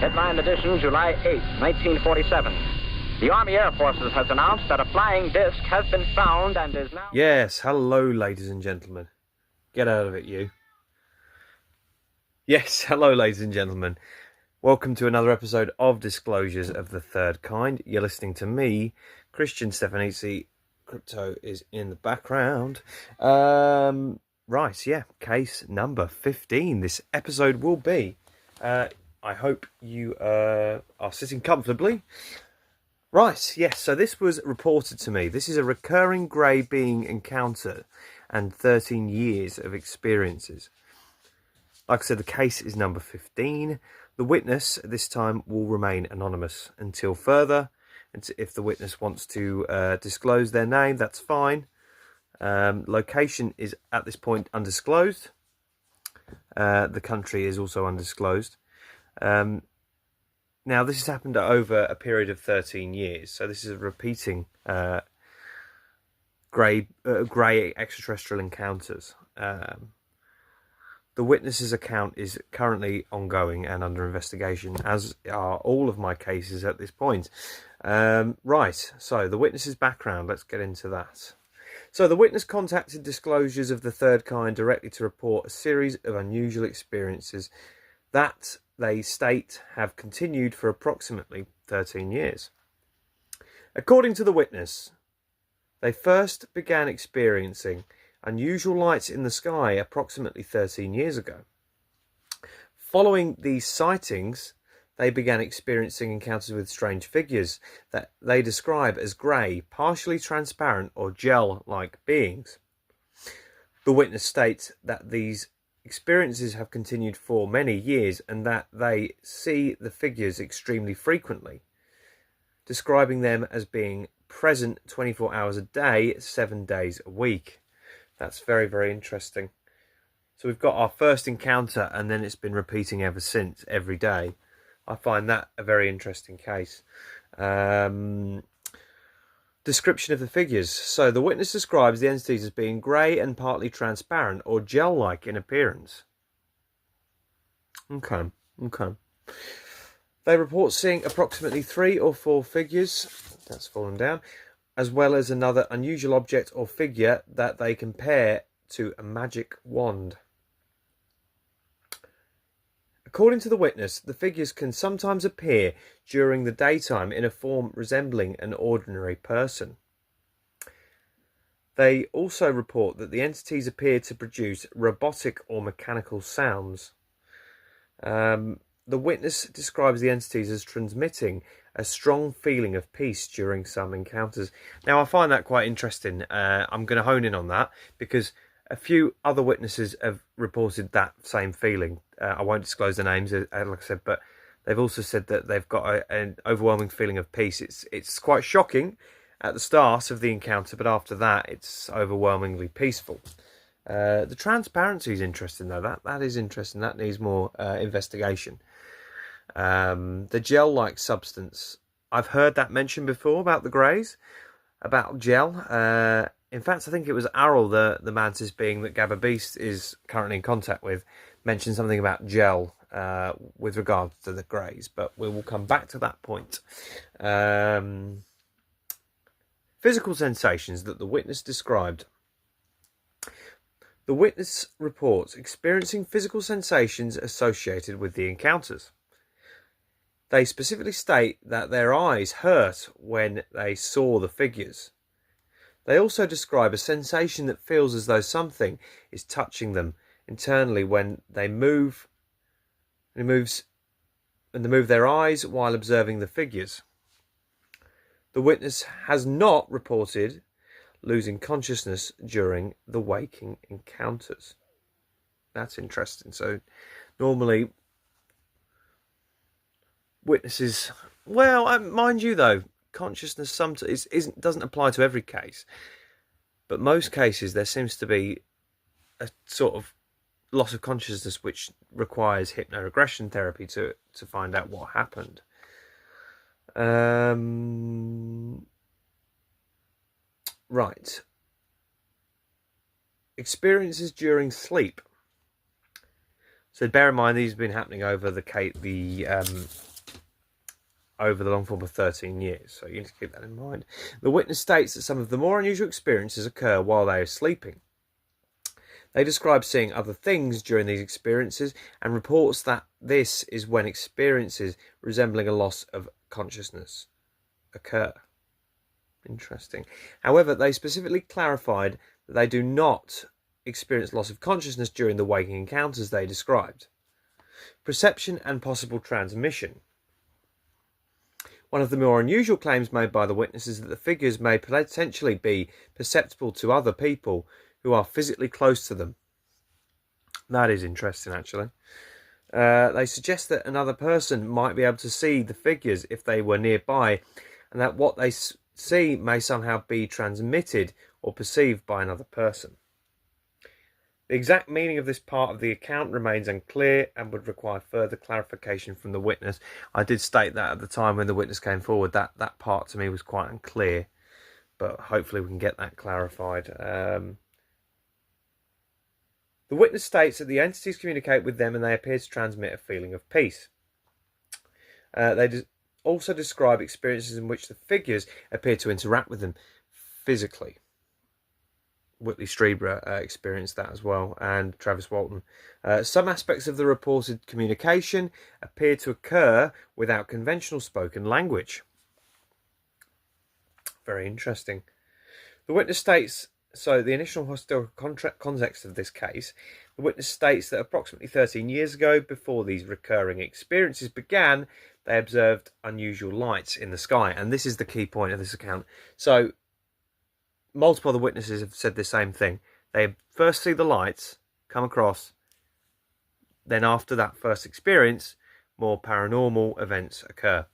Headline edition, July 8, 1947. The Army Air Forces has announced that a flying disc has been found and is now... Yes, hello, ladies and gentlemen. Get out of it, you. Yes, hello, ladies and gentlemen. Welcome to another episode of Disclosures of the Third Kind. You're listening to me, Christian Stefanisi. Crypto is in the background. Right, yeah, case number 15. This episode will be. I hope you are sitting comfortably. Right, yes, so this was reported to me. This is a recurring grey being encounter and 13 years of experiences. Like I said, the case is number 15. The witness this time will remain anonymous until further. And if the witness wants to disclose their name, that's fine. Location is at this point undisclosed. The country is also undisclosed. Now, this has happened over a period of 13 years, so this is a repeating grey extraterrestrial encounters. The witness's account is currently ongoing and under investigation, as are all of my cases at this point. Right, so the witness's background, let's get into that. So the witness contacted Disclosures of the Third Kind directly to report a series of unusual experiences that they state have continued for approximately 13 years. According to the witness, they first began experiencing unusual lights in the sky approximately 13 years ago. Following these sightings, they began experiencing encounters with strange figures that they describe as grey, partially transparent or gel-like beings. The witness states that these experiences have continued for many years and that they see the figures extremely frequently, describing them as being present 24 hours a day, 7 days a week. That's very, very interesting. So we've got our first encounter and then it's been repeating ever since, every day. I find that a very interesting case. Description of the figures. So the witness describes the entities as being grey and partly transparent or gel-like in appearance. Okay. They report seeing approximately 3 or 4 figures, that's fallen down, as well as another unusual object or figure that they compare to a magic wand. According to the witness, the figures can sometimes appear during the daytime in a form resembling an ordinary person. They also report that the entities appear to produce robotic or mechanical sounds. The witness describes the entities as transmitting a strong feeling of peace during some encounters. Now, I find that quite interesting. I'm going to hone in on that because a few other witnesses have reported that same feeling. I won't disclose the names, like I said, but they've also said that they've got an overwhelming feeling of peace. It's quite shocking at the start of the encounter, but after that, it's overwhelmingly peaceful. The transparency is interesting, though. That is interesting. That needs more investigation. The gel-like substance. I've heard that mentioned before about the greys, about gel. In fact, I think it was Arrol, the mantis being that Gabba Beast is currently in contact with, mentioned something about gel with regards to the greys, but we will come back to that point. Physical sensations that the witness described. The witness reports experiencing physical sensations associated with the encounters. They specifically state that their eyes hurt when they saw the figures. They also describe a sensation that feels as though something is touching them internally when they move their eyes while observing the figures. The witness has not reported losing consciousness during the waking encounters. That's interesting. So normally witnesses, well, mind you though, consciousness sometimes doesn't apply to every case, but most cases there seems to be a sort of loss of consciousness which requires hypnoregression therapy to find out what happened. Right. Experiences during sleep. So bear in mind these have been happening over the over the long form of 13 years. So you need to keep that in mind. The witness states that some of the more unusual experiences occur while they are sleeping. They describe seeing other things during these experiences and reports that this is when experiences resembling a loss of consciousness occur. Interesting. However, they specifically clarified that they do not experience loss of consciousness during the waking encounters they described. Perception and possible transmission. One of the more unusual claims made by the witnesses is that the figures may potentially be perceptible to other people who are physically close to them. That is interesting, actually. They suggest that another person might be able to see the figures if they were nearby, and that what they see may somehow be transmitted or perceived by another person. The exact meaning of this part of the account remains unclear and would require further clarification from the witness. I did state that at the time when the witness came forward, that part to me was quite unclear, but hopefully we can get that clarified. The witness states that the entities communicate with them and they appear to transmit a feeling of peace. They also describe experiences in which the figures appear to interact with them physically. Whitley Strieber experienced that as well, and Travis Walton. Some aspects of the reported communication appear to occur without conventional spoken language. Very interesting. The witness states, so the initial historical context of this case, the witness states that approximately 13 years ago, before these recurring experiences began, they observed unusual lights in the sky. And this is the key point of this account. So multiple other witnesses have said the same thing. They first see the lights come across, then after that first experience, more paranormal events occur.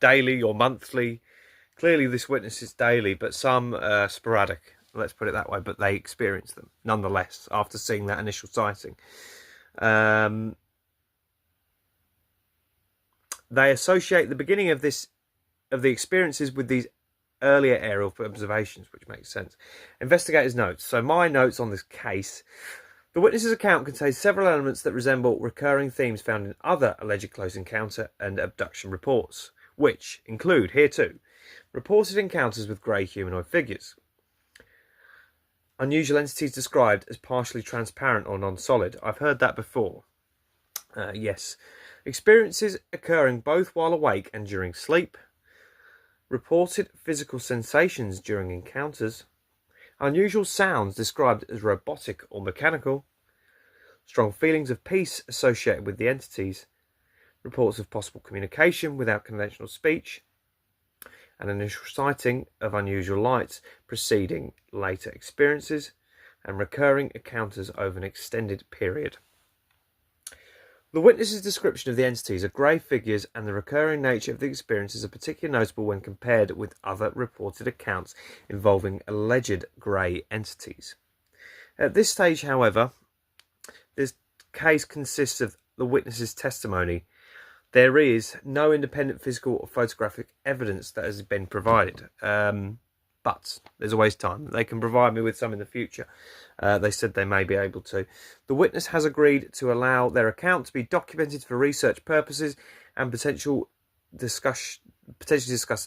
Daily or monthly. Clearly this witness is daily, but some sporadic, let's put it that way, but they experience them nonetheless after seeing that initial sighting. They associate the beginning of the experiences with these earlier aerial observations, which makes sense. Investigators' notes. So my notes on this case. The witness's account contains several elements that resemble recurring themes found in other alleged close encounter and abduction reports, which include, here too, reported encounters with grey humanoid figures. Unusual entities described as partially transparent or non-solid. I've heard that before. Yes. Experiences occurring both while awake and during sleep. Reported physical sensations during encounters, unusual sounds described as robotic or mechanical, strong feelings of peace associated with the entities, reports of possible communication without conventional speech, an initial sighting of unusual lights preceding later experiences, and recurring encounters over an extended period. The witness's description of the entities are grey figures, and the recurring nature of the experiences are particularly notable when compared with other reported accounts involving alleged grey entities. At this stage, however, this case consists of the witness's testimony. There is no independent physical or photographic evidence that has been provided. But there's always time. They can provide me with some in the future. They said they may be able to. The witness has agreed to allow their account to be documented for research purposes and potentially discussed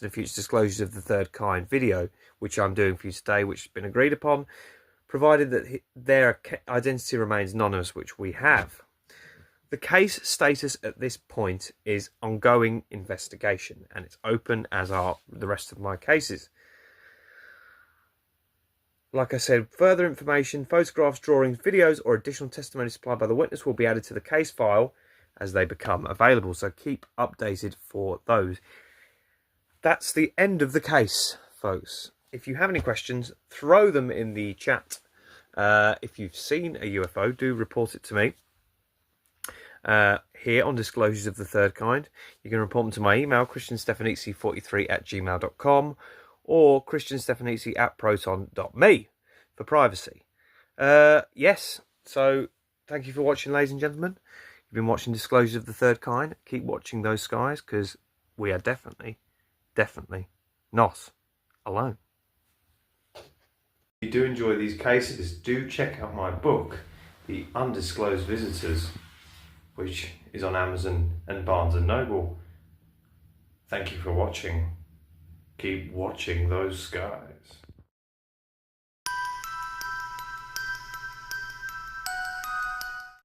in future disclosures of the third kind video, which I'm doing for you today, which has been agreed upon, provided that their identity remains anonymous, which we have. The case status at this point is ongoing investigation, and it's open, as are the rest of my cases. Like I said, further information, photographs, drawings, videos, or additional testimony supplied by the witness will be added to the case file as they become available. So keep updated for those. That's the end of the case, folks. If you have any questions, throw them in the chat. If you've seen a UFO, do report it to me. Here on Disclosures of the Third Kind. You can report them to my email, christianstefanisi43@gmail.com, or christianstefanisi@proton.me for privacy. Yes, so thank you for watching, ladies and gentlemen. You've been watching Disclosures of the Third Kind. Keep watching those skies, because we are definitely not alone. If you do enjoy these cases, do check out my book, The Undisclosed Visitors, which is on Amazon and Barnes & Noble. Thank you for watching. Keep watching those skies.